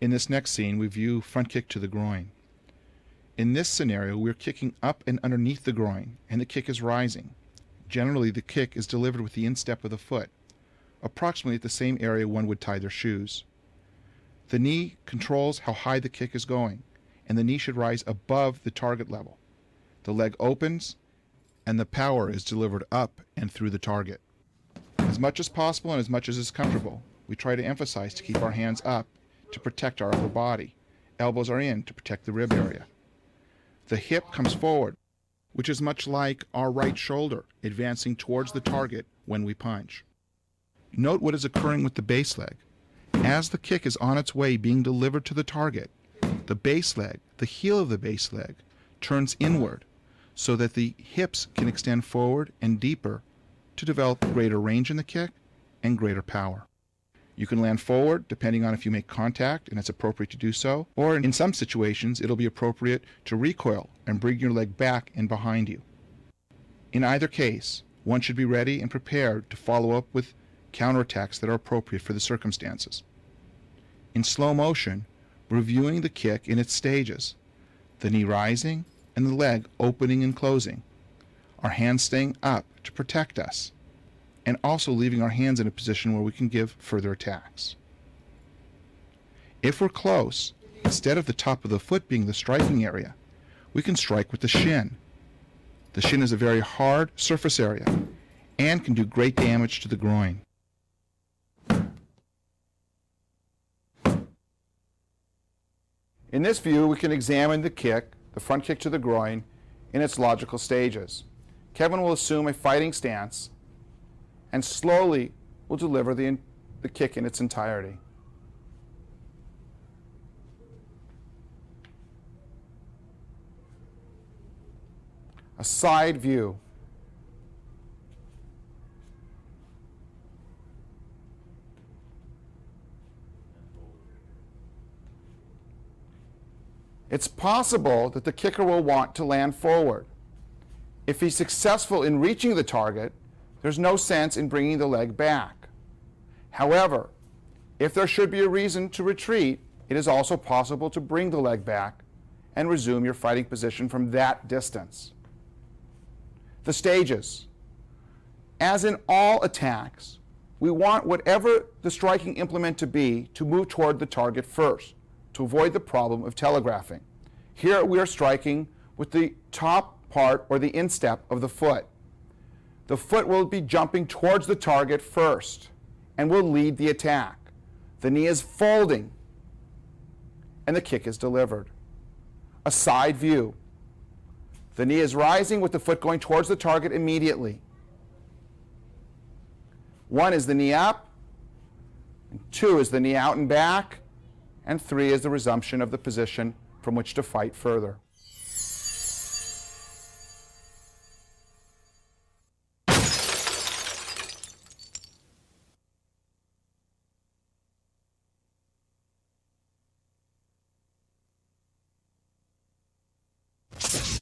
In this next scene, we view front kick to the groin. In this scenario, we're kicking up and underneath the groin, and the kick is rising. Generally, the kick is delivered with the instep of the foot, approximately at the same area one would tie their shoes. The knee controls how high the kick is going, and the knee should rise above the target level. The leg opens, and the power is delivered up and through the target. As much as possible and as much as is comfortable, we try to emphasize to keep our hands up to protect our upper body. Elbows are in to protect the rib area. The hip comes forward, which is much like our right shoulder advancing towards the target when we punch. Note what is occurring with the base leg. As the kick is on its way being delivered to the target, the base leg, the heel of the base leg, turns inward so that the hips can extend forward and deeper to develop greater range in the kick and greater power. You can land forward depending on if you make contact and it's appropriate to do so, or in some situations it'll be appropriate to recoil and bring your leg back and behind you. In either case, one should be ready and prepared to follow up with counterattacks that are appropriate for the circumstances. In slow motion, reviewing the kick in its stages, the knee rising and the leg opening and closing, our hands staying up to protect us, and also leaving our hands in a position where we can give further attacks. If we're close, instead of the top of the foot being the striking area, we can strike with the shin. The shin is a very hard surface area and can do great damage to the groin. In this view, we can examine the kick, the front kick to the groin, in its logical stages. Kevin will assume a fighting stance and slowly will deliver the kick in its entirety. A side view. It's possible that the kicker will want to land forward. If he's successful in reaching the target, there's no sense in bringing the leg back. However, if there should be a reason to retreat, it is also possible to bring the leg back and resume your fighting position from that distance. The stages. As in all attacks, we want whatever the striking implement to be to move toward the target first, to avoid the problem of telegraphing. Here we are striking with the top part or the instep of the foot. The foot will be jumping towards the target first and will lead the attack. The knee is folding and the kick is delivered. A side view. The knee is rising with the foot going towards the target immediately. 1 is the knee up, and 2 is the knee out and back, and 3 is the resumption of the position from which to fight further.